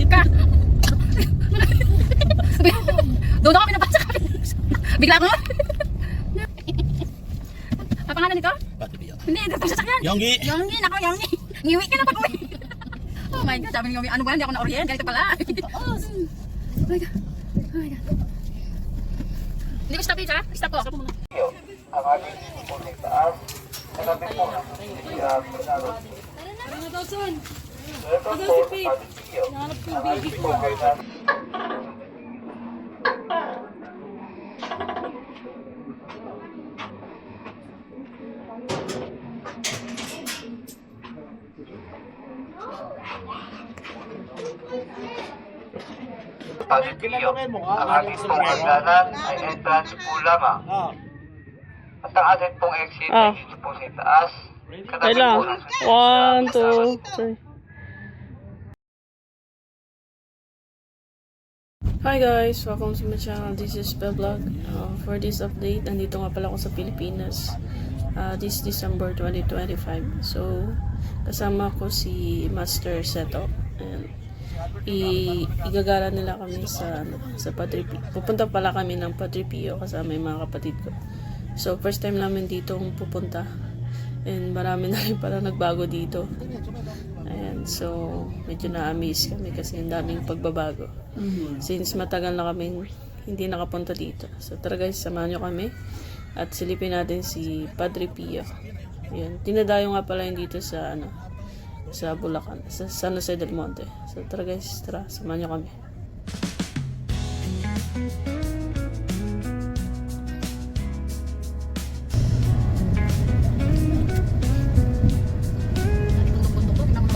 ka. Doon ako pinapasa kami. Bigla ko. Papangalan nito? Hindi, ito sa sakyan. Yonggi! Yonggi, nako Yonggi. Ngiwi ka na pag-uwi. Oh my God, sabi ni Yonggi, ano ba, hindi ako na-orient, ganito pala. Oh my God. Oh my God. Hindi ko stop ha? Stop ko. Ang ating pupunting taas, katabi po ng siya Bernardo. Ito po ang ating siyo. Ang ating po kailan. Pagkiyo, ang ating pong hagdanan ay entrance po lamang. At ang ating pong exit ay dito po sa taas. Katabi po ng susunod. 1, 2, 3. Hi guys! Welcome to my channel. This is Bevlog. For this update, nandito nga pala ako sa Pilipinas. This December 2025. So, kasama ko si Master Seto. And igagala nila kami sa Padre Pio. Pupunta pala kami ng Padre Pio kasama yung mga kapatid ko. So, first time namin dito pupunta. And marami na rin pala nagbago dito. Ayan, so medyo na-amaze kami kasi ang daming pagbabago. Since matagal na kaming hindi nakapunta dito. So tara guys, samahan nyo kami at silipin natin si Padre Pio. Ayan, tinadayo nga pala yun dito sa sa Bulacan, sa San Jose del Monte. So tara guys, tara, samahan nyo kami.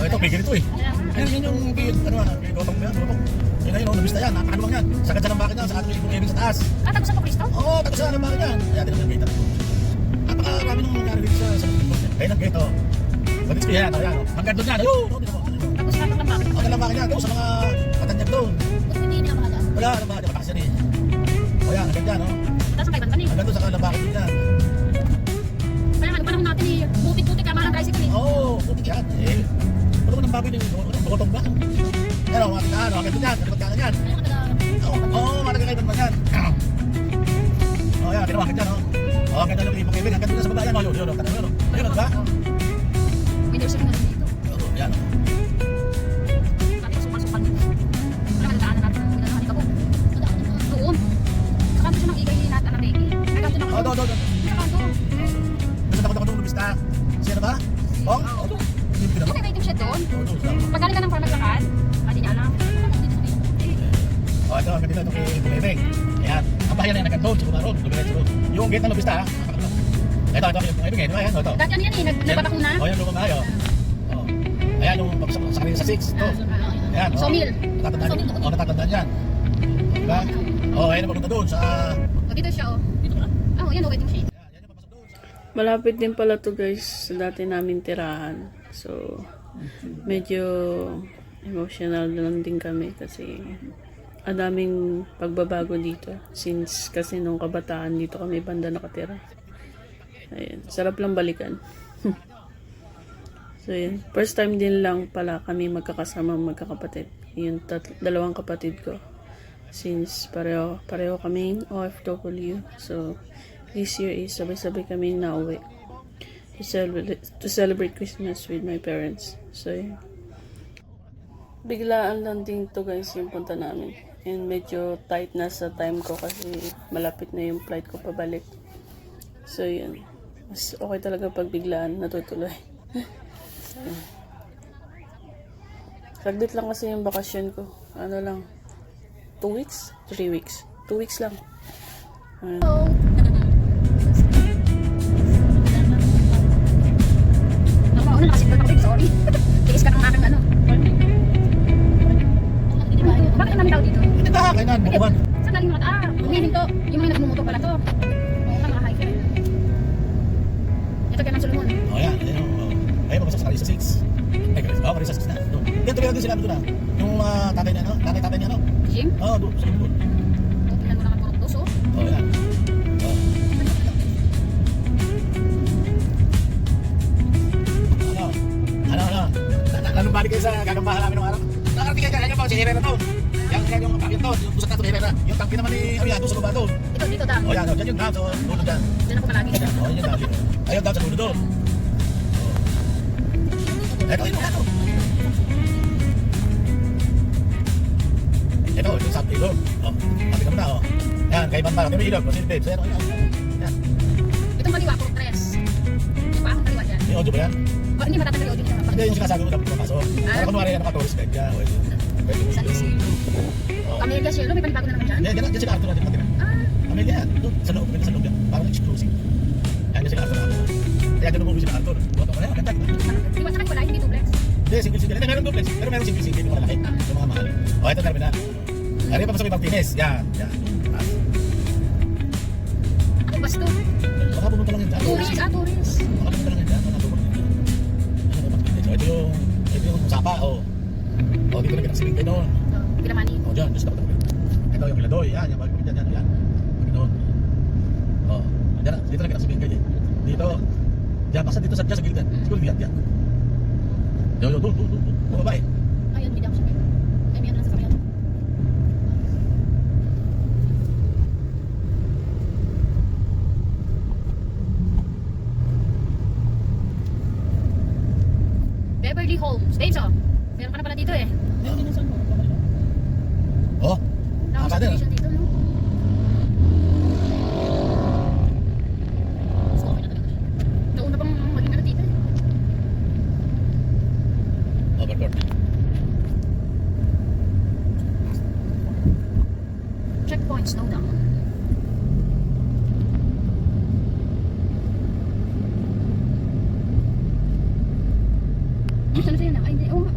Ito, may ganito eh. Yun yung gotong yan, gotong. Yun ayun, nabista yan, napakanuwang yan. Sa ganda ng bakit yan, sa ating ibig sa taas. Tagusan po Cristo? Oo, tagusan ng bakit yan. Kaya tinanong yung gate na. Napakarami nung nangyari dito sa kaya ng gate, oh. Bagits ko yan, ayan. Hanggang doon yan, ayun. Tapos kapag ng bakit? Hanggang ng bakit yan, doon sa mga katanyag doon. Ba't hindi niya makadaan? Wala, ano ba, di ba kasi yan eh. O yan, hanggang dyan, oh. Tapos ang kaiban ka niya. Hanggang doon sa kalang bakit doon yan. Kaya nga, panahon natin eh, butik-butik ka mga ng tricycle eh. Oo, putik yan. Eh, ano naman baboy yung botong ba? Yan o, mga tindahan, hanggang doon yan, kapagkanan yan. Oo, matagakaiban ba yan? Oo, yan, pinawakit yan, o. Oo, hanggang doon yung ipag-ibig, hanggang doon sa baba yan, o, yun, ayun, ayun, ba? May nurse rin na rin dito. Oo, yan. Sabi ko, sumal-sumal mo. Wala ka nadaanan natin. Pinanahan ka po. Doon. Sa kanto siya ng igay natin ang baby. Sa kanto ng Oo, doon. Sa kanto. Basta takot ako doon, lumista. Siya na ba? Oo, oo, doon. Doon may waiting shed doon. Oo, Pag galing ka ng farm maglakad, hindi niya alam. oh, ito, hanggang dito, itong ipag-ibig. Ayan, ang bahayan na yung nagkandon, sa Bumarog, yung gate ng lumista, ha? Ito, yung ipag-ibig, di ba? Ayan, ito. Dati ano yan eh, nagbabakuna. O, yan, lumang tayo. Ayan, yung sa kanina sa 6. Ito. Ayan, o. Sawmill. Natatandaan yan. Diba? O, ayan, papunta doon sa... O, dito siya oh. Dito ka? Oh, yan o, waiting shed. Malapit din pala to guys sa dati namin tirahan. So, medyo emotional lang din kami kasi ang daming pagbabago dito. Since kasi nung kabataan dito kami banda nakatira. Ayan, sarap lang balikan. So, yun. First time din lang pala kami magkakasama magkakapatid. Yung dalawang kapatid ko. Since pareho kaming OFW. So, this year is sabay-sabay kami nauwi to celebrate Christmas with my parents. So, yun. Biglaan lang din to guys yung punta namin. And medyo tight na sa time ko kasi malapit na yung flight ko pabalik. So, yun. Mas okay talaga pag biglaan natutuloy. Saglit lang kasi yung bakasyon ko. Ano lang, 2 weeks? 3 weeks? 2 weeks lang. Napauna na kasi ito kapatid, sorry. Tiis ka ng aking ano. Bakit namin tao dito? Hindi na, kainan, bukuhan. Saan galing mga tao? Humihinto. Yung mga nagmumuto pala to. Oo nga, mga hiker. Ito kaya ng Solomon. O, yan. Ayun, mabasok sa kanina sa 6. Ay, kanina sa 6 na. Doon. Dito rin din sila doon na. Yung tatay niya, no? Tatay niya, no? Jim? Oo, doon. Sa doon. Tingnan mo naman puro puso. O, yan. Ano? Anong balik kayo sa gagambahan namin ng araw? tingin ka, yan po, si Herrera to. Yan yung bakit to, yung pusat na to, Herrera. Yung tangki naman ni Abiado sa baba to. Dito dam. O yan, yan yung dam, so dulo dyan. Diyan ako palagi. Ayan, o yan yung dam dito. Ayun dam sa dulo doon. Ito, ito. Ito, yung sub ilog. O, pati naman na, o. Yan, kaiban pa, may ilog, masin babe. So yan, o yan. Yan. Itong baliwa, puro tres. Yung paakong baliwa dyan. May audio ba yan? O, hindi matatanggal yung audio niya. Hindi, yung sinasabi mo dapat papasok. Para kunwari yan, naka-tourist guide ka. Pwede mo Sa yun. Isil. Camellia Cielo, may panibago na naman dyan. Hindi, dyan sila Arthur natin matira. Amelia yan. Doon, sa loob, sa loob yan. Parang exclusive. Yan sila Arthur natin. Kaya dyan umuwi sila Arthur. Buwan ka pala, maganda. Iwan sa wala, hindi duplex. Hindi, single-single. Hindi, meron duplex. Pero meron single-single yung malalaki. Yung mga mahal. O, ito terminal. Ari pa sa may Martinez. Yan, yan. Ako basto. Baka pumunta lang yan dyan. Tourist, tourist. Baka pumunta lang yan dyan. Baka pumunta lang yan dyan. Ano may Martinez? O, ito yung Sapa, o. O, dito na pinagsiling kayo noon. Pinamani. O, dyan, gusto ko tayo. Ito yung Piladoy. Yan, yan. Bakit yan, yan, yan. Noon. O, dyan, dito na pinagsiling kayo. Dito. Diyan, basta dito sa gilid. Siguro diyan, diyan. Yo, doon. Bumaba eh. Ayun, hindi ako siya. Ay, may ano lang sa kamay. Beverly Homes. Babes, oh. Meron ka na pala dito eh. Oh, Nakaka din. subdivision dito, no? So, okay na talaga siya. Nauna pang maging ano dito eh. Overcourt. Checkpoint, slow down. Dito na sa'yo na. Ay, hindi. Oo nga.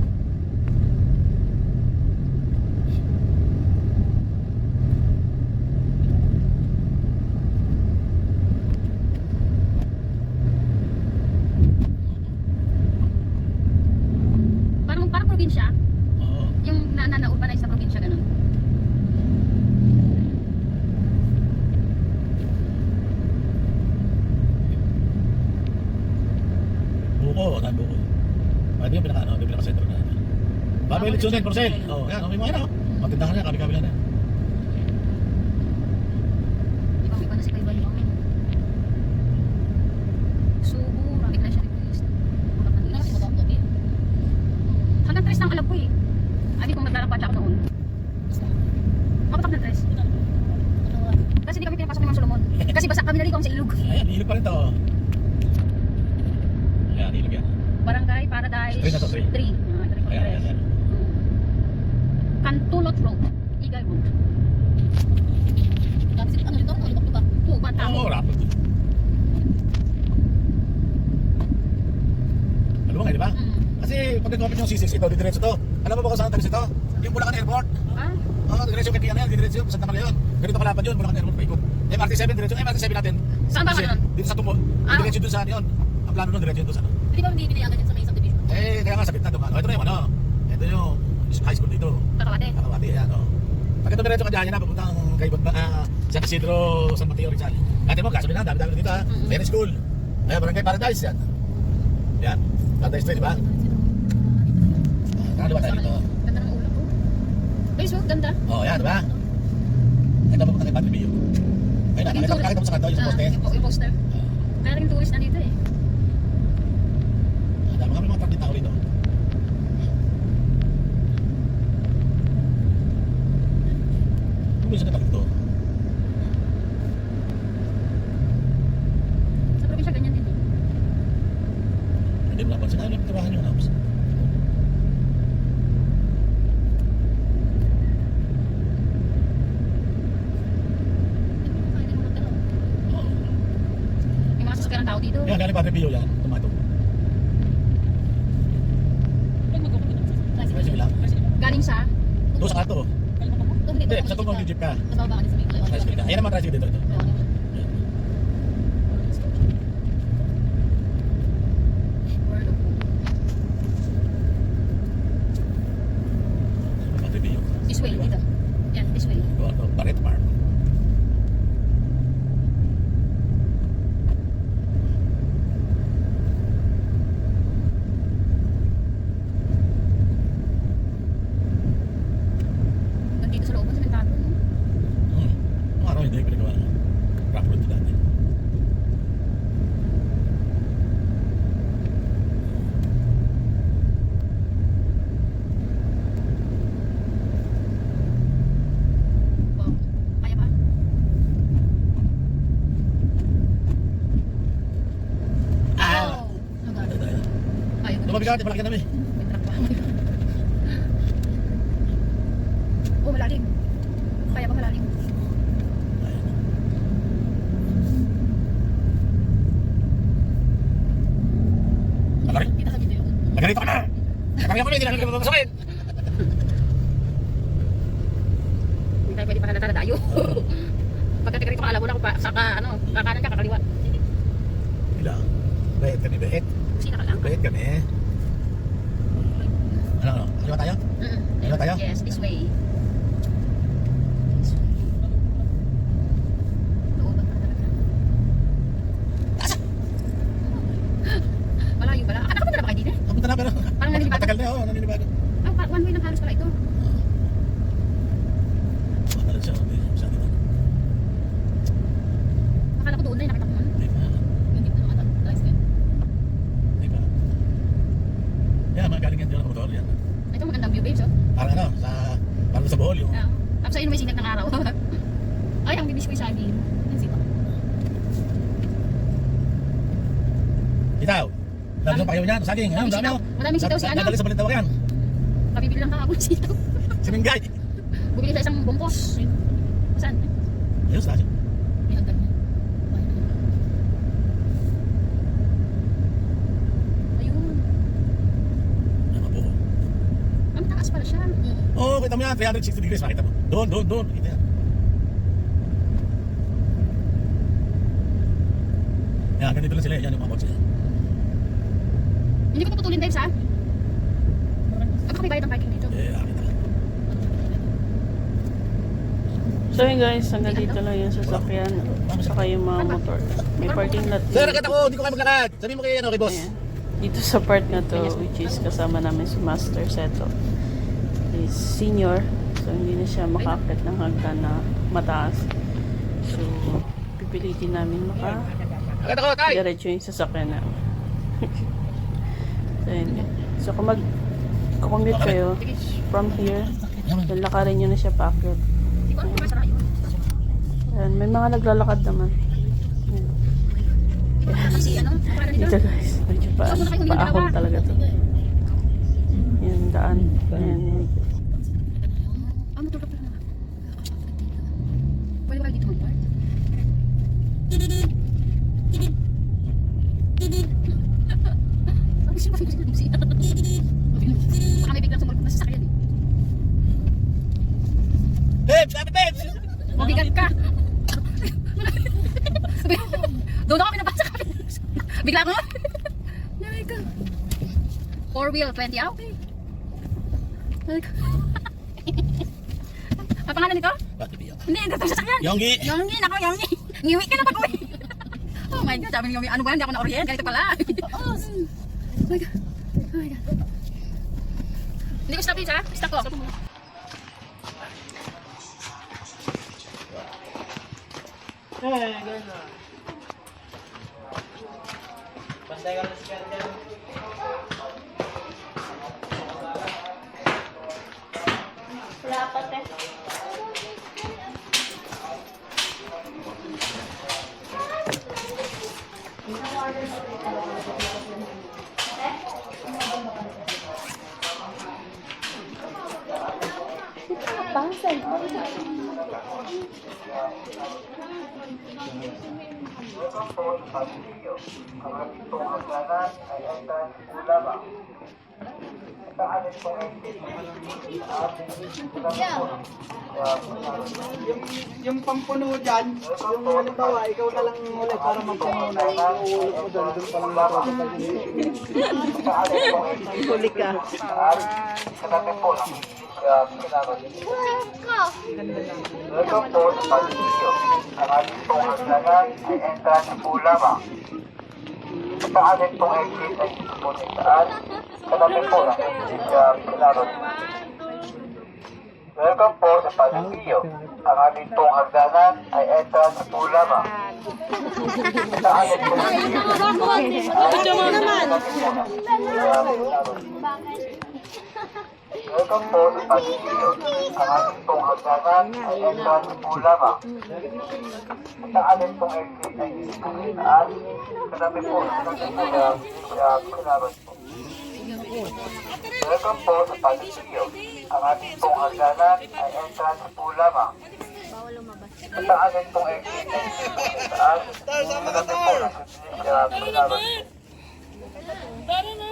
Parang probinsya. Oo. Yung na-urbanize sa probinsya, ganun. Buko, saan buko? Pwede yung pinaka, ano, yung pinaka-center na. Babay ulit sunin, Porcel. Oh, yan, may mga ano. Matindahan niya, kami-kami na. Iba na si Kaiban mo. Subo, ramit na siya request. Hanggang 3 lang alam ko eh. Hindi kong naglalakad siya ako noon. Kapatak ng 3. Kasi hindi kami pinapasok ni Mang Solomon. Kasi basa kami naligaw sa ilog. Ayan, ilog pa rin to. Ayan, ilog yan. Barangay Paradise 3 na to, 3. 3. Ayan. Cantulot Road. Igay Road. Ano dito? Lubak-lubak. Oo, bata Oo, ako. rapid. Ano ba, di ba? Kasi pag nag-open yung C6 ito, didiretso to. Alam mo ba kung saan talis ito? Yung Bulacan Airport. Ah? Oo, diretso kay Kiana yan, diretso yung Santa Maria yun. Ganito kalapad yun, Bulacan Airport paikot. MRT7 diretso, MRT7 natin. Saan ba Kasi yun? Dito sa Tumo. Ah. Diretso dun saan yun. Ang plano nun, diretso yun dun sa ano. Hindi ba hindi binayagan yan sa may subdivision? Kaya nga sa gitna doon. Ito na yung ano. Ito yung high school dito. Kakawate. Kakawati, yan o. Pag ito diretso ka dyan, yan na, papuntang kay San Isidro, San Mateo, Rizal. Dati mo, gasolina, dami-dami dito ha. Very school. Ayan, Barangay Paradise yan. Yan. Paradise Street, di ba? Nakaliwa tayo dito. Ganda ng ulo ko. Guys, oh, ganda. Oh, yan, di ba? Ito papunta kay Padre Pio. Ayun na, nakita mo sa kanto, yung sa poste. Yung poster. Kaya rin tourist na dito eh. Dami kami mga trapit tao rito. Kung bisa na dito. Sa probinsya ganyan din eh. Hindi mo napansin na yung trabahan nyo, Nams. May mga sasakyan ng tao dito. Yan, galing Padre Pio yan. Tomato. Tricycle lang. Galing sa? Doon sa kanto. Hindi, sa tungkol yung jeep ka. Sa baba ka sa may Tricycle ka. Ayan naman tricycle dito. Ito. Padre Pio. This way, dito. Yan, this way. Barret Park. mabigat, malaki na namin. Oh, malalim. Kaya ba malalim? Malaki. Kita sa video. Maganito ka na! Kaya mo na, hindi na kami papasukin. Hindi tayo pwede pakalata na tayo. Pagkatigarito ka, alam mo na kung kakanan ka, kakaliwa. Bilang. Behit kami, behit. Sina ka lang. Behit kami. Ano? Kaliwa tayo? Kaliwa tayo? Yes, this way. Malayo pala. Akala ko na ba kayo din eh? Kapunta na pero. Parang nanilibagan. Matagal na, nanilibagan. One way ng halos pala ito. Matagal siya, hindi siya dito. Akala ko doon na yung nakita ko nun. Hindi pa. Hindi ko naman alam. Hindi pa. Yan, magaling yan dyan ang motor yan. Ito magandang view, babes. Oh. Parang ano, parang sa Bohol yung. Tapos ayun may sinag ng araw. Ay, ang bibis ko yung saging. Ang sito. Sitaw. Dami sa pakiyaw niyan, saging. Ano, dami oh. Madaming sitaw si ano. Dadali sa Balintawak yan. Kabibili lang kahapon sitaw. Si Minggay. Bumili sa isang bungkos. Saan? Ayos na siya. May hagdan niya. Ayun. Yan, mabuo. Ang taas pala siya. Oo, kita mo yan, 360 degrees, makita mo. Doon, kita yan. Yan, ganito lang sila, yan yung mga sila. Hindi ko puputulin, Dave, ha? Baka may bayad ang parking dito. Eh, akin na. So yun guys, hanggang dito lang yung sasakyan. Saka yung mga motor. May parking lot Sir, din. nakita ko, hindi ko kayo maglakad. Sabihin mo kay, ano, kay boss. Ayan. Dito sa part na to, which is kasama namin si Master Seto. Is senior. So hindi na siya makakit ng hagdan na mataas. So, pipilitin namin Nakita ko, tay! diretso yung sasakyan na. So, yun. So, kung mag-commute kayo from here, then lakarin nyo na siya paakyat. Hindi ko alam kung masara yun. Ayan, may mga naglalakad naman. Ayan. Kasi ano, parang dito. Dito guys, medyo paahon talaga to. Yan, daan. Ayan, yan. Motor ka pala. Pwede ba kayo dito mag-park? Baka may biglang sumulpot na sasakyan eh. Babes, lapit, babes! Mabigat ka. Doon ako pinabasa ka. Bigla ko. Naray ka. 4-wheel, 20. Ah, okay. Naray ka. Ang pangalan nito? Ba't ibiyak? Hindi, ito yung sasakyan. Yonggi! Yonggi, nako Yonggi. Ngiwi ka na pag-uwi. Oh my God, sabi ni Yonggi, ano ba, hindi ako na-orient. Ganito pala. Oh my God. Oh my God. Hindi ko stop yun, ha? Stop ko. Welcome po sa Pasig. Ang ating pong hagdanan ay entrance po lamang. At ang ating pong exit Yung pampuno dyan, yung halimbawa, ikaw na lang ulit para magpuno na iuulog mo doon, doon pa lang natutupag Huli ka. katabi po ng Welcome po sa Pasig. Ang ating pong hagdanan ay entrance po lamang. At ang ating pong exit ay dito po sa itaas. Katabi po ng Pinarod. Welcome po sa Pasig. Ang ating pong hagdanan ay entrance po lamang. At ang ating pong exit Welcome po sa Pasig. Ang ating pong hagdanan ay entrance po lamang. At ang ating pong exit ay dito po sa itaas. Katabi po ng Pinarod po. Welcome po sa Palisio. Ang ating pong hagdanan ay entrance po lamang. At ang ating pong exit ay taas. Katabi po ng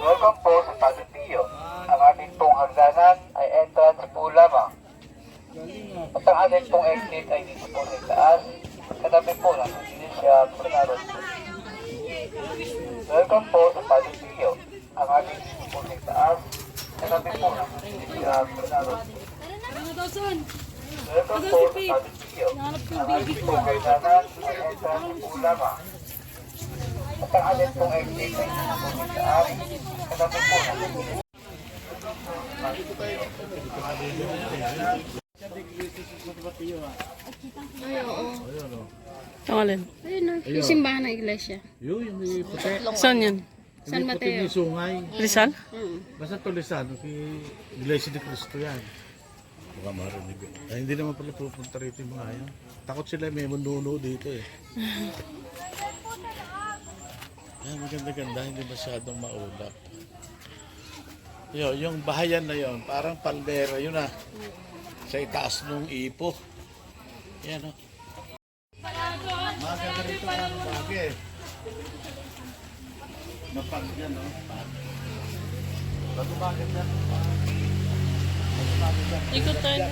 Welcome po sa Palisio. Ang ating pong hagdanan ay entrance po lamang. At ang ating pong exit ay dito po sa taas. Katabi po ng Iglesia Bernardo. Welcome po sa Palisio. Ang ating po sa taas. Katabi po ng Iglesia Bernardo. Welcome po sa Palisio. Ang ating pong hagdanan ay entrance po lamang. At ang ating pong exit ay dito po sa taas. Katabi po ng Iglesia. Tangalin. Yung simbahan ng iglesia. Yun, yung may puti. Saan yan? San Yung puti Mateo. yung sungay. Rizal? Basta tulisan, kay Iglesia de Cristo yan. Baka marinig. Ay, hindi naman pala pupunta rito yung mga yan. Takot sila, may munduno dito eh. Ay, maganda-ganda, hindi masyadong maulap. Yo, yung bahayan na yon, parang palmera yun ah. Sa itaas nung ipo. Yan o. Maganda rito ang bagay. Mapag yan o. Bago-bagay yan. Ikot tayo.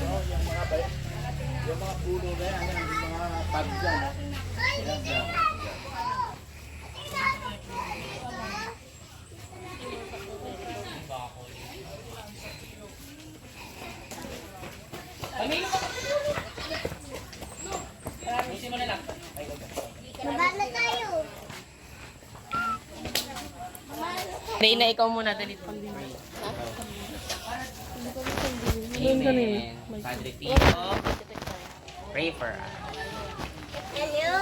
Yung mga puno na yan, yung mga tag dyan. Yan dyan. Hindi na ikaw muna, dalit pang Amen. Padre Pio, pray for us. Hello!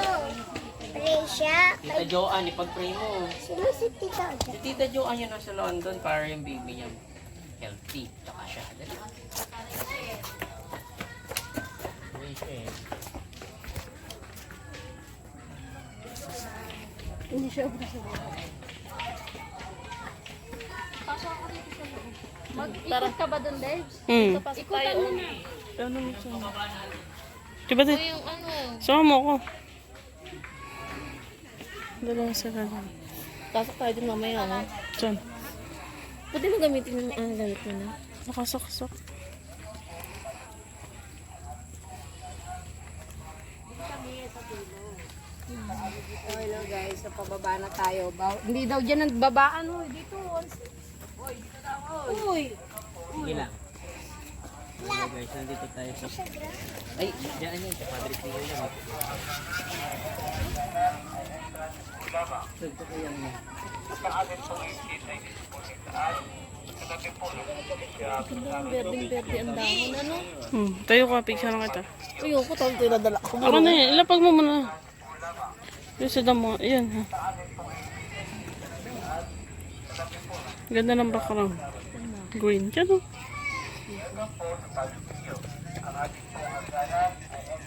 Alicia! Tita Joanne, ipag-pray mo. Sino si Tita? Si Tita Joanne yun nasa London para yung baby niya healthy. Tsaka siya. Dali. Pray siya eh. Hindi siya ubra sa Mag-ikot ka ba doon, Dave? Ikutan mo na. Ano mo siya? Diba din? Sama mo ako. Dalawa sa kanan. Pasok tayo din mamaya, ha? Saan? Pwede mo gamitin yung gamit mo na. Nakasok-sok. Hello guys, sa pababa na tayo. Hindi daw dyan ang babaan, ho. Dito, Uy! Sige lang. Okay guys, nandito tayo sa... Ay, diyan yun. Sa Padre Pio yun. Ito ko yan. Berdeng-berde ang dahon, ano? Tayo ka, picture na kita. Ayoko, tawag ito nadala ko. Ako na yan, ilapag mo muna. Yung sa damo, ayan ha. Ganda ng background. Green, dyan o.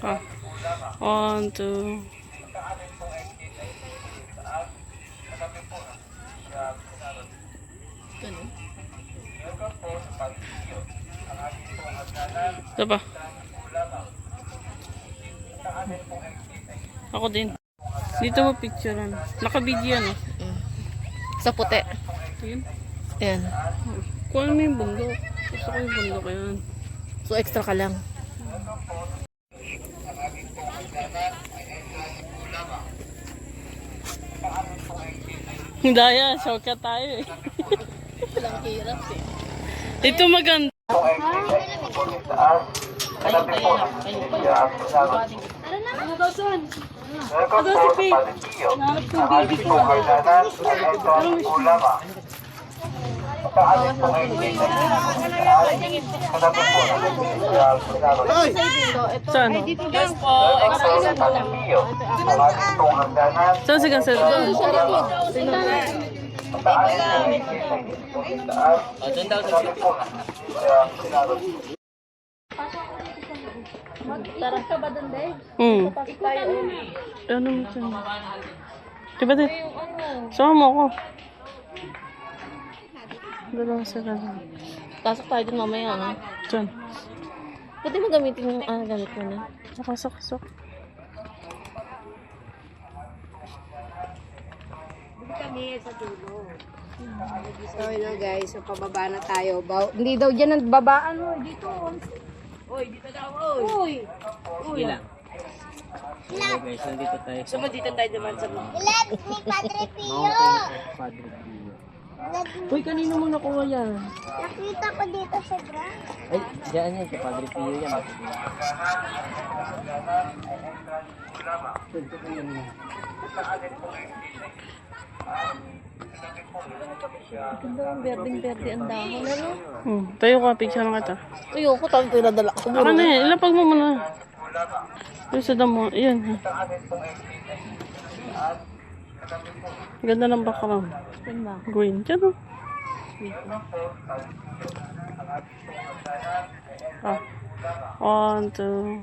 Ah. 1, 2. Ito pa. Ako din. Dito mo picturean. Naka-video yan eh. Sa puti. Ayan. Ayan. Kuha mo yung bundok. Gusto ko yung bundok yan. So, extra ka lang. Daya, shortcut tayo eh. Walang hirap eh. Ito maganda. Kung exit ay dito po sa taas. Katabi po ng Iglesia Bernardo. Welcome po sa Palisio. Ang ating pong hagdanan ay entrance po lamang. At ang ating pong exit ay dito po sa taas. Katabi po ng Iglesia Bernardo. Saan? Yes po. Welcome po sa Palisio. Ang ating pong hagdanan Saan si Gansel? at ang ating pong exit ay dito po sa taas. O, doon daw sa Katabi po ng Iglesia Bernardo. Mag-ikot ka ba doon, Dave? Ikutan mo. Ano mo siya? Diba din? Sama mo ako. Dalawa sila. Pasok tayo dun mamaya, no? Diyan. Pwede mo gamitin yung, gamit mo na. Nakasok-sok. So, yun guys, so pababa na tayo. Hindi daw dyan ang babaan mo, dito. Sige lang. Hello guys, nandito tayo sa Ilan ni Padre Pio. Padre Pio. Uy, kanino mo nakuha yan? Nakita ko dito sa ground. Ay, diyan yan, sa Padre Pio yan. Ganda ang berdeng-berde ang dahon, ano? Tayo ka, picture lang kita. Ayoko, tayo pinadala ko. Ako na yan, ilapag mo muna. Uy, sa damo, yan. Ganda ng background. Ganda. Green, dyan o. Ah. 1, 2.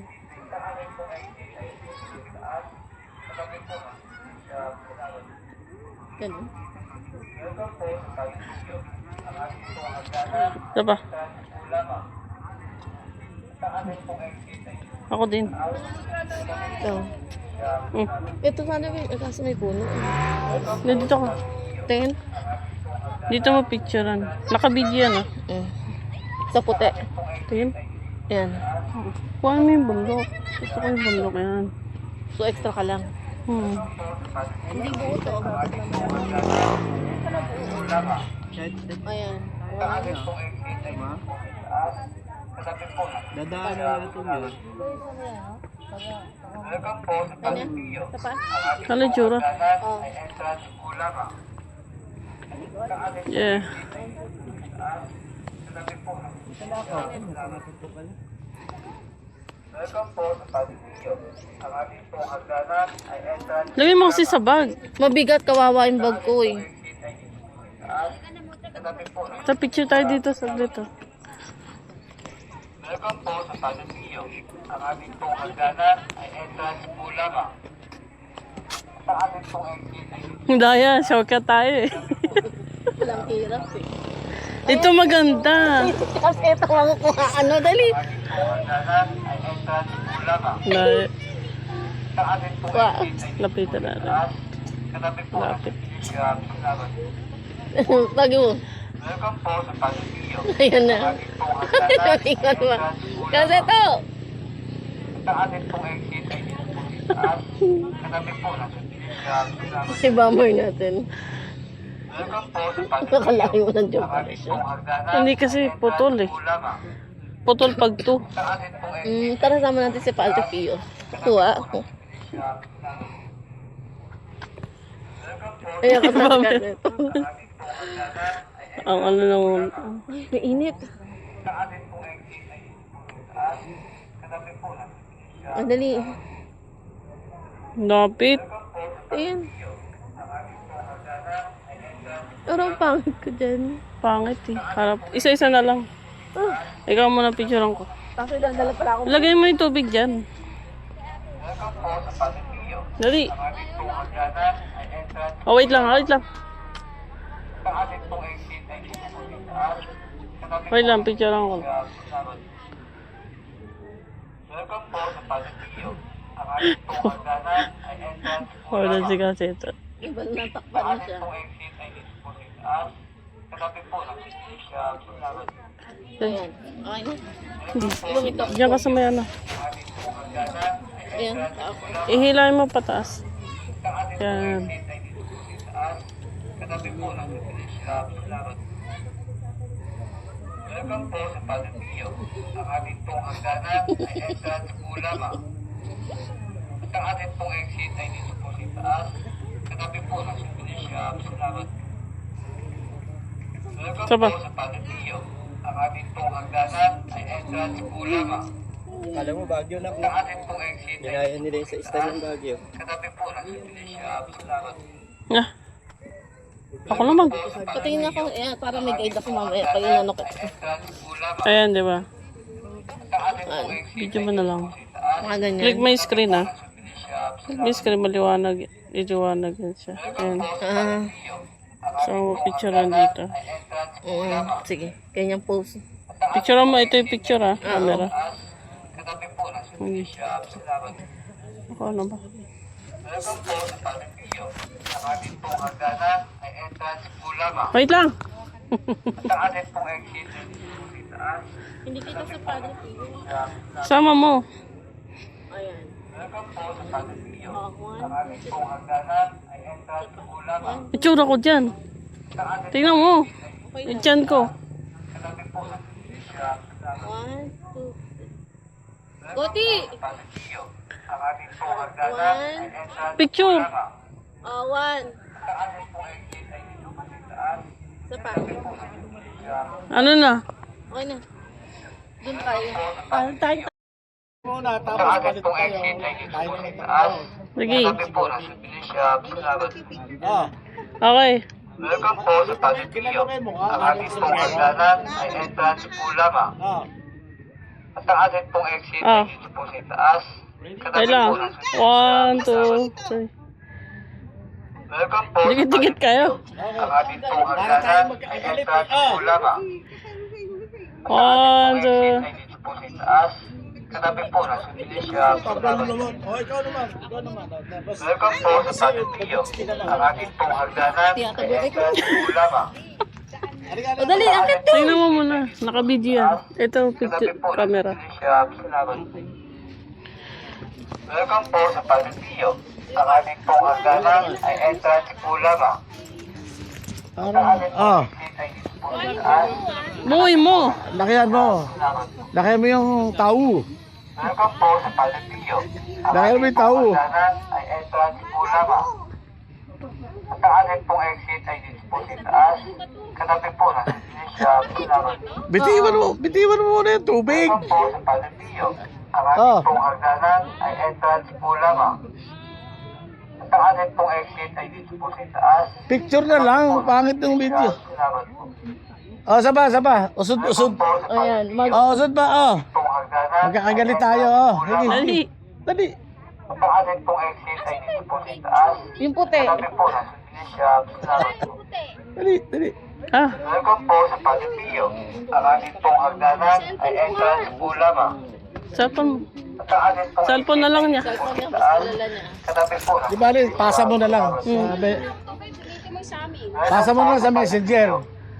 Ganun. Diba? Ako din. Ito. Ito sana kasi may puno. Dito ka. Tingin. Dito mo picturean. Naka-video yan ah. Sa puti. Tingin. Yan. Kuha mo yung bundok. Gusto ko yung bundok yan. So, extra ka lang. Hindi buo to. Ayan. Dadaanan natin yun. Ano? Ito pa? Kala jura. Oh. Yeah. Lagay mo kasi sa bag. Mabigat, kawawa yung bag ko eh. Sa picture tayo dito sa dito. Welcome po sa Padre Pio. Ang aming pong hagdanan ay entrance po lamang. Sa aming pong exit ay Daya, shortcut tayo eh. Walang hirap eh. Ito maganda. Kasi ito makukuha. Ano, dali. hagdanan ay entrance po lamang. Daya. Sa aming pong Wow. exit ay Lapitan natin. katabi po ng Lapit. salamat. Lagi mo. Welcome po sa Padre Pio. Ayan na. Ang aming pong hagdanan Tingnan mo. entrance po Kasi lamang. ito. Sa aming pong exit ay dito po sa taas. Katabi po ng salamat. Si Bummer natin. Welcome po sa Padre Pio. Nakalayo ng joke Ang pala aming siya. pong hagdanan Hindi kasi ay putol entrance eh. po lamang. Putol pag 2. Sa aming pong exit Tara sama natin si Padre Pio. Tuwa. Ayan ka sa kasi ito. Ang ano naman. May init. Ang dali. Lapit. Ayan. Pero ang pangit ko dyan. Pangit eh. Harap. Isa-isa na lang. Ikaw muna picturean ko. Kasi dandala pala ako. Lagay mo yung tubig dyan. Dali. Oh, wait lang, wait lang. Wait lang, picturean ko. Welcome po sa Padre Pio. Ang aming pong hagdanan ay entrance po Wala lamang. si kasi ito. Iba na takpan na siya. Pong exit ay dito po sa taas. Katabi po ng salamat. Ayan. Okay na. Diyan ka sa may ano. Ayan. Ihilahin mo pataas. Yan. Katabi po ng salamat. Welcome po sa Padre Pio. Ang aming pong hagdanan ay entrance po lamang. At ang ating pong exit ay dito po sa taas. Katabi po ng salamat. Welcome Saba. po sa Padre Pio. Ang aming pong hagdanan ay entrance po lamang. Kala mo Baguio na At ang ating pong exit ay Ginaya nila yung sa stand ng Baguio. katabi po ng salamat. Ah. Ako naman. Patingin ako. Ayan, para may guide ako mamaya. Pag inano ko. Entrance po lamang. Ayan, di ba? At ang ating pong exit Video mo na lang. Mga ganyan. Click mo yung screen ah. Click mo yung screen, maliwanag. Iliwanag yan siya. Ayan. So, picturean dito. Sige, ganyan pose. Picturean mo. Ito yung picture ha. Camera. Katabi po ng Okay. shop. Salamat po. Ako ano ba? Welcome po sa Palipio. Ang ating pong hagdanan ay entrance po lamang. Wait lang. At ang ating pong exit ay dito po sa taas. Hindi kita sa padre. Sama mo. Welcome po sa Palipio. Ang ating pong hagdanan ay entrance po lamang. Itsura ko dyan. Tingnan mo. Yung tiyan ko. Katabi po ng shop. Salamat po. Goti! Palipio. Ang ating pong hagdanan ay entrance Picture. po lamang. One. At ang ating pong exit ay dito po sa taas. Isa pa. Ano na? Okay na. Doon tayo. Muna, Ang tapos ating palit pong tayo. exit ay dito Tayo po na sa taas. Sige. Katabi po ng souvenir shop. Salamat po. Ah, Okay. Welcome po sa Palipio. Ang ating pong hagdanan ay entrance po lamang. ah. At ang ating pong exit Ah. ay dito po sa taas. Katabi Wait lang. po ng souvenir 1, shop. 2, 3. Welcome po sa Dikit-dikit kayo. Ang ating pong hagdanan ay entrance po lamang. At ang 1, ating pong 2. exit ay dito po sa taas. Katabi po ng souvenir shop. Pagdalo naman. Oh, ikaw naman. Ikaw naman. Tapos, Welcome po sa Palipio. Ang ating pong hagdanan ay entrance po lamang. halika na. Dali, akit. Tingnan mo muna. Naka-video yan. Ito, Katabi picture, po ng camera. souvenir shop. Salamat po. Welcome po sa Palipio. Ang ating pong hagdanan ay entrance po lamang. Parang, ah. Exit ay dito po sa taas. Buhay mo. Lakihan mo. Lakihan mo yung tao. Welcome po sa Palipio. Ang Dahil may ating tao. pong hagdanan ay entrance po lamang. At ang ating pong exit ay dito po sa taas. Katabi po ng souvenir shop. Salamat po. Bitiwan mo muna yung tubig. Welcome po sa Palipio. Ang ating pong hagdanan ay entrance po lamang. At ang ating pong exit ay dito po sa taas. Picture na lang. Pangit yung video. Salamat po. Oh, saba. Usod. Welcome po sa Palipio. Oh, usod ba? Oh. Pong hagdanan. Magkakagalit tayo. Oh. Sige. Dali. Dali. At ang ating pong exit ay dito po sa taas. Yung puti. Katabi po ng souvenir shop. Salamat po. Dali. Ah, Welcome po sa Palipio. Ang ating pong hagdanan ay entrance po lamang. cellphone mo. At ang ating pong Cellphone na lang niya. katabi po ng Di bali, pasa mo na lang. Pasa mo na lang sa messenger.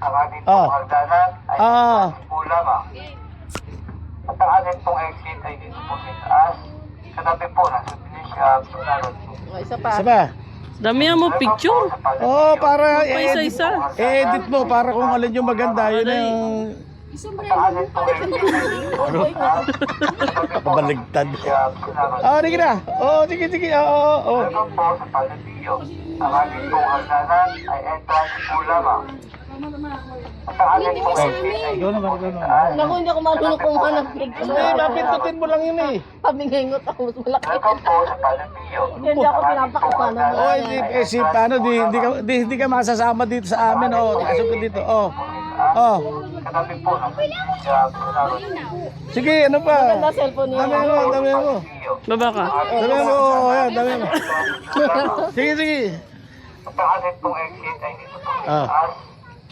ang ating Ah. pong hagdanan ay Ah. entrance po lamang. At ang ating pong exit ay dito po sa taas. Katabi po ng souvenir shop. Salamat po. Isa pa. Saba. Damihan mo picture. Oh, para Pa isa-isa. edit mo para kung alin yung maganda. Yun na yung Ang ating pong exit ay dito po sa taas. kabaligtad. Shop. Salamat po. Oh, sige na. Oh, sige. Oh. Welcome po sa Palipio. Ang ating pong hagdanan ay entrance po lamang. At ang ating pong exit ay Ikaw dito po naman. sa taas. Naku, hindi ako marunong kung hanap. Hindi, napindutin mo lang yun eh. Pamingingot ako. Mas malaki. Welcome po sa Palipio. Hindi ako pinapakuha na. Oh, si paano, di ka masasama dito sa amin. Oh, nakasok ka dito. Oh. Katabi po ng shop. Salamat po. Sige, ano pa? Ganda cellphone niya. Dami mo. Baba ka. Dami mo. Oh, yan, dami mo. Sige. At ang ating pong exit ay dito po sa Ah. taas.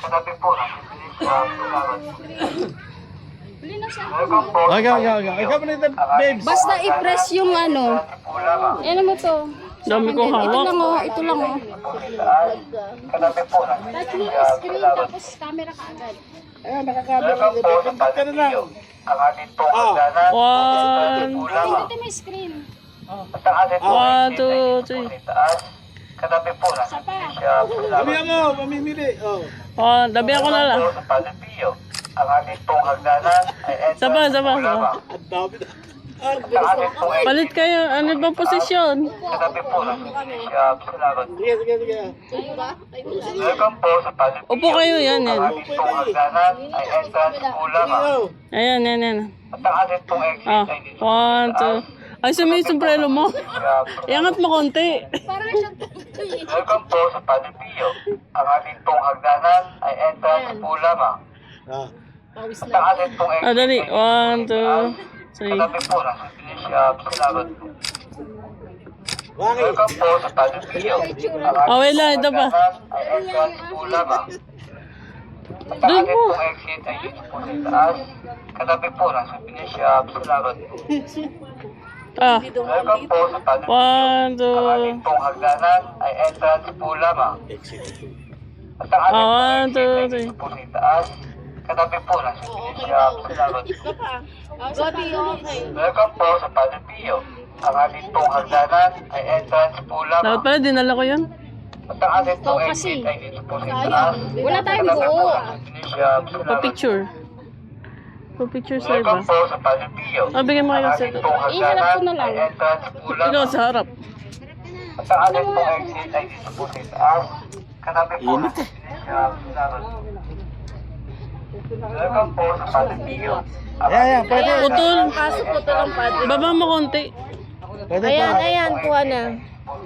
Katabi po ng shop. Salamat po. Welcome po sa Ikaw Palipio. mo nito, babes. Basta i-press yung ano. Po lamang. Ano mo to? Dami ko Ito hawak. lang oh. Ito lang oh. Katabi po ng shop. Salamat po. Camera ka agad. Ayan, nakakabit. Welcome po sa Pindot ka na lang. Palipio. Ang ating pong hagdanan ay 1, po lamang. Ito may screen. At ang ating pong 1, exit ay 2, dito po sa taas. Katabi po ng shop. Salamat Dami mo, mamimili. Oh. Oh, damihan ko na lang. po sa Palipio. Ang ating pong hagdanan ay entrance Saba. po lamang. Ang dami na. At ang ating pong exit Palit kayo. Ano bang posisyon? katabi po ng shop. Salamat po. Sige. Welcome po sa Palipio. Upo kayo, yan. Ang ating pong hagdanan ay entrance po lamang. Oh. Ayan. At ang ating pong exit Ah, ay dito 1, 2. Ay, sumi yung sombrero mo. shop. Iangat mo konti. Welcome po sa Palipio. Ang ating pong hagdanan ay entrance po lamang. Ah. At ang ating pong exit Ah, dali. ay dito 1, 2, 3. katabi po ng souvenir shop. Salamat po. Welcome po sa Padre Pio. Oh, wait lang, ito pa. Ay entrance po lamang. At ang ating pong exit ay dito po sa taas. Katabi po ng souvenir shop sa Larot. Ah, Welcome po sa Padre Pio. 1, 2. Ang ating pong hagdanan ay entrance po lamang. At ang ating pong Ah, 1, exit ay 2, 3. dito po sa taas. Katabi po ng souvenir shop sa Larot. Welcome po sa Padre Pio. Ang ating pong hagdanan ay entrance po Dapat lamang. pala, dinala ko yun. At ang ating pong exit ay dito po sa taas. Wala tayong Katabi po buo. ng souvenir shop sa Larot. Pa-picture. Pa-picture sa iba. Welcome po sa Padre Pio. Ah, bigyan mo kayo Ang sa ating ito. pong Iharap ko na hagdanan lang. ay entrance po Ikaw lamang. sa harap. At ang ating pong exit ay dito po sa taas. Katabi po ng souvenir shop sa Larot. Welcome po sa Padre Pio. Ang Ayan, ating pwede. Putol. Pasok po ito ng padre. Baba mo konti. Pwede Ayan, pa. ayan, kuha na.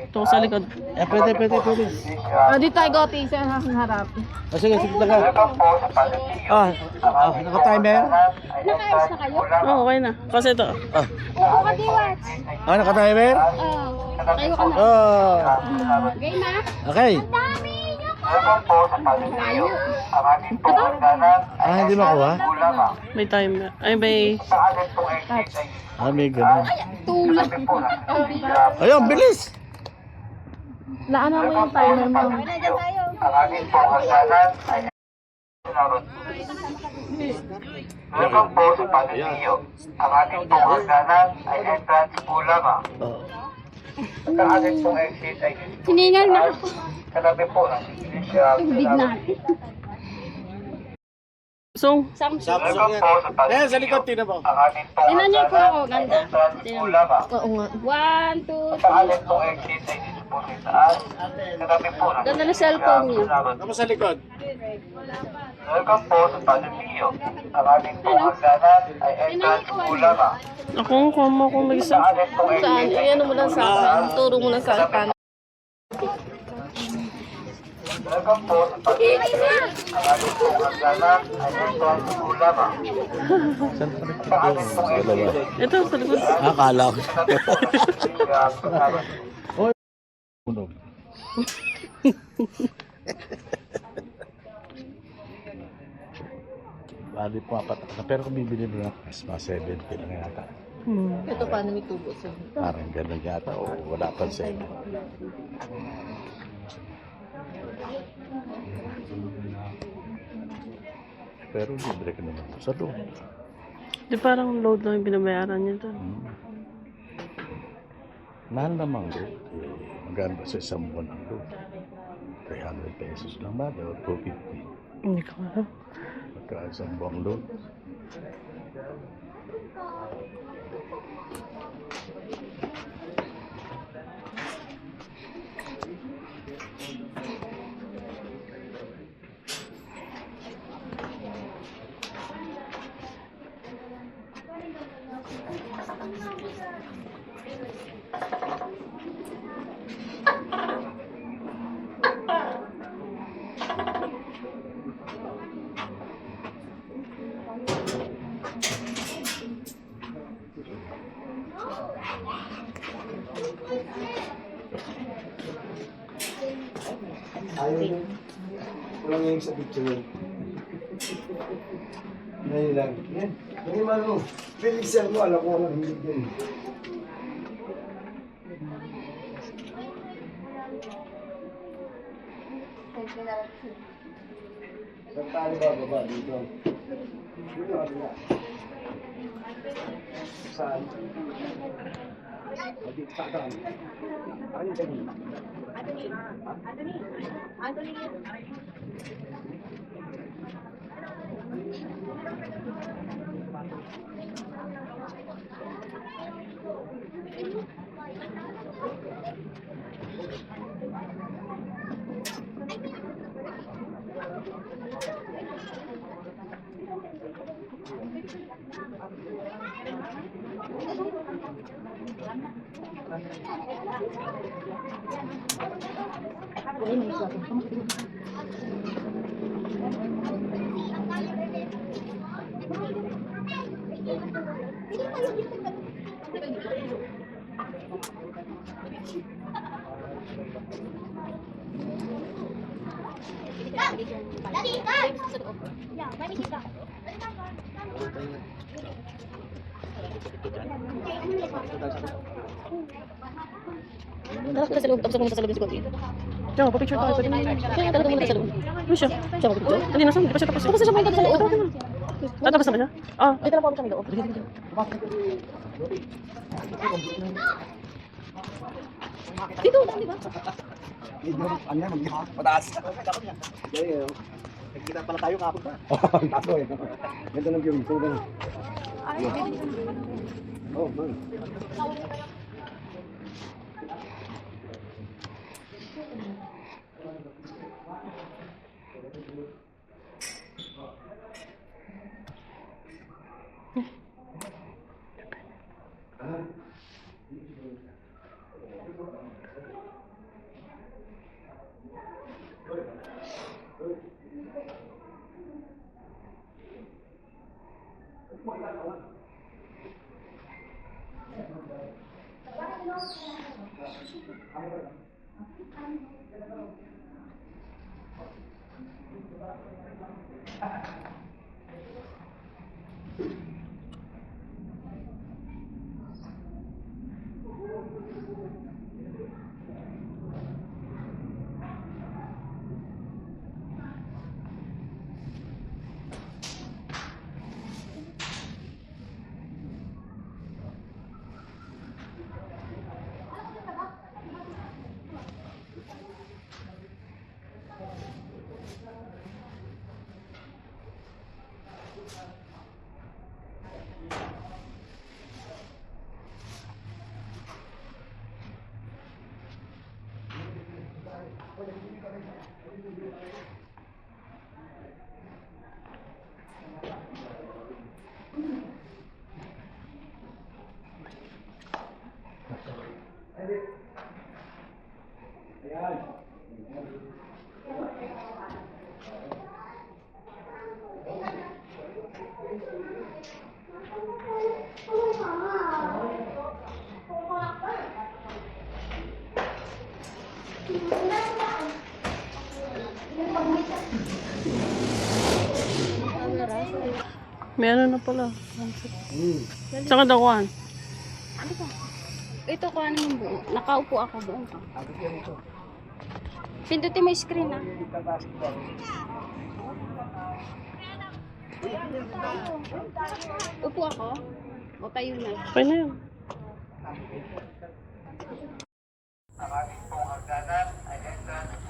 Ito sa likod. Ayan, pwede. Oh, dito tayo, Gotti, sa harap. O sige, sige ka. Welcome po sa Padre Pio. Naka-timer. Nakaayos na kayo? Oh, okay na. Kasi ito. Oo, kadiwat. Naka-timer? Tayo ka na. Oh. Game na. Okay. Welcome po sa Padre Pio. Ang ating pong hagdanan ay Hindi makuha? po lamang. May timer. Ay, may... Ang ating pong exit ay May ganun. Tulak. katabi po ng souvenir shop. Ayun, bilis. Laana mo yung timer mo. Ang ating pong hagdanan ay sa Larot. Welcome po sa Padre Pio. Ang ating pong hagdanan ay entrance po lamang. At ang ating pong exit ay dito po Siningal na sa taas. Katabi po ng souvenir shop sa Big Larot. natin. So, Welcome po sa Padre Ayan, sa Pio. likod, tingnan mo. Ang ating pong Tingnan niyo po ako, hagdanan ay ganda. entrance po lamang. Oo nga. 1, 2, At ang ating pong exit ay dito po sa taas. Katabi po ng Ganda na souvenir cellphone shop niyo. sa Larot. Tapos sa likod. Welcome po sa Padre Pio. Ang ating pong hagdanan ay entrance po lamang. ako, kuha kung may isa. Ang ating pong saan? exit ay Ayan mo lang sa akin. Turo mo lang sa akin. Welcome po sa Padre Pio. Ang ating pong hagdanan ay entrance po lamang. Ang ating pong exit Ito, sa likod. Akala ko. ay po ng souvenir shop sa Larot. Bali po apat. Pero kung bibili mo na, mas mga 70 lang yata. Ito paano may tubo sa Parang ganun yata. O wala pang 7. Pero libre ka naman sa loob. Di parang load lang yung binabayaran niya doon. Mahal naman load. Maganda sa isang buwan ang load. 300 pesos lang ba? O 250. Hindi ko alam. Pagka isang buwang load. Ayaw. Walang yung sa picture yun. Ngayon lang. Yan. Ngayon man mo. Pilisan mo. Alam ko walang hindi din. Saan tayo ba baba dito? Dito ka dito. Saan? Dito sa akin. Ano yung ganyan? Tapos sa loob, tapos sa loob si Kofi. Diyan, pa-picture tayo. Kaya talaga muna tayo sa loob. Ano siya? Siya mag-picture? Hindi na, hindi pa siya tapos. Tapos siya pumunta sa loob. Tapos naman siya? Ah, dito na po kami loob. Dito, di ba? Ano yan? Mataas. Nagkita pala tayo kapag ba? Oo, ang taso eh. Ganda ng view. So, gano'n. Oh, man. Meron na pala. Saan ka dakuhan? Ito ko ano yung buo. Nakaupo ako doon. Pindutin mo yung screen ah. Upo ako. O tayo na. Okay na yun.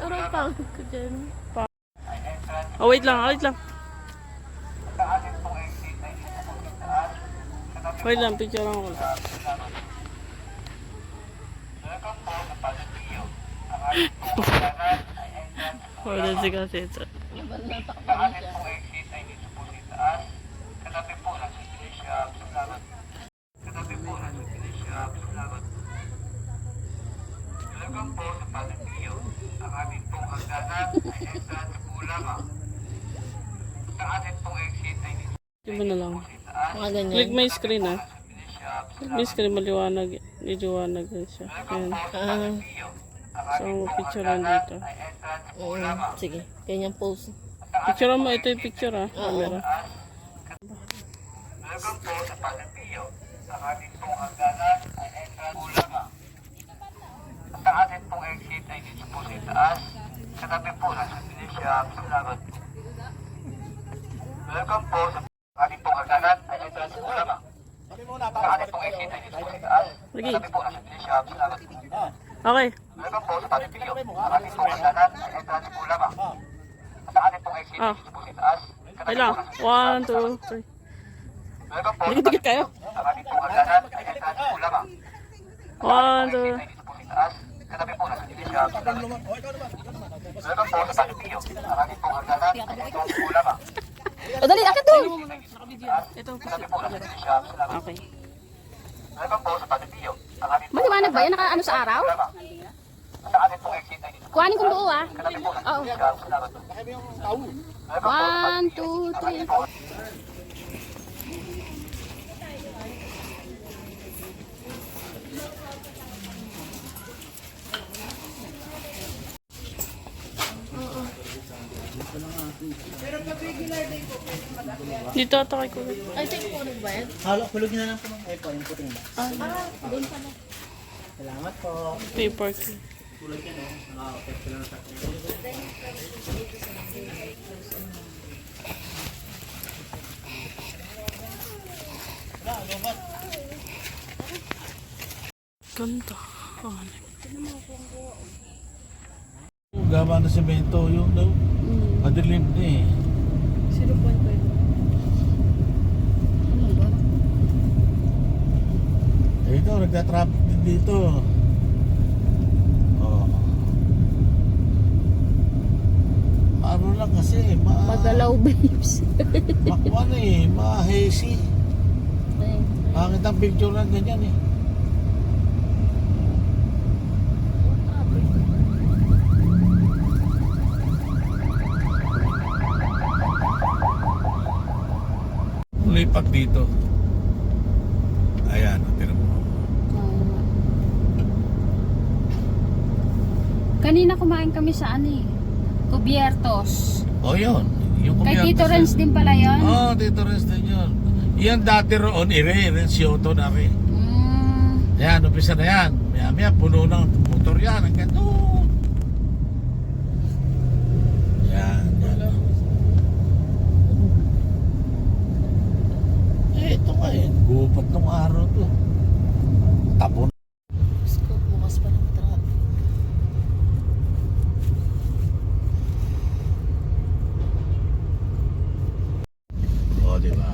Aray, pagod ko dyan. Oh, wait lang, wait lang. Wait lang, picture ako. Wala si Kaseta. Di ba na lang? Click my screen ah. Click my screen, maliwanag. Liwanag siya. Ayan. So, picturean dito. Sige, ganyan pose. Picturean mo, ito yung picture ah. Camera. Welcome po sa Palampio. Ang ating pong hagdanan ay entrance Ulama. At ang ating pong exit ay dito po sa itaas. Sa tabi po ng Souvenir Shop. Salamat po. Welcome po sa ating pong hagdanan ay entrance Ulama. Ang ating pong exit ay dito po sa itaas. Sa tabi po ng Souvenir Shop. Salamat po. Okay. Welcome po sa Palampio. Ang ating pong hagdanan ay entrance Ulama. At ang ating pong exit ay dito po sa itaas. Sa tabi Ay po lang. ng Souvenir Shop. 1, 2, 3. Welcome po sa Dikit-dikit kayo. Ang ating pong hagdanan ay entrance Ulama. 1, 2. Dito po sa itaas. Katabi po ng Souvenir Shop. Welcome po sa Palampio. Ang ating pong hagdanan ay entrance Ulama. O dali, akit doon! Ito. Katabi po ng Souvenir Shop. Okay. Welcome po sa Palampio. Ang ating pong Maliwanag ba yan? Naka-ano sa araw? Ulama. Sa ating pong exit ay dito. Kuhanin kong buo ah. Katabi po ng Oo. Souvenir Shop. Salamat po. Welcome po sa 1, 2, 3. Dito ata kay Kuya. Ay, take po ba yan? Halo, kulugin na lang po ng eco, yung puting ba? Doon pala. Salamat po. Paper key. Ganda. Gawa na semento yung daw. Madilim na eh. 0.5. Eh, ito, nagtatraffic din dito. Oh. Ano lang kasi, Magalaw, babes. makwan eh, ma-hazy. Bakit ang picture lang ganyan eh? Lipat dito. Ayan, tira mo. Kanina kumain kami sa ano eh. Cubiertos. Oh, yun. Yung Kay kumiyartes Tito Renz yan. din pala yun. Oh, Tito Renz din yun. Yan dati roon, Ren Sioto na rin. Yan, umpisa na yan. Maya-maya, puno ng motor yan. Hanggang doon. Yan, yan. Eh, ito nga eh. Gupat nung araw to. Tapon. Scoop, bukas pa ng truck. Oh, di ba?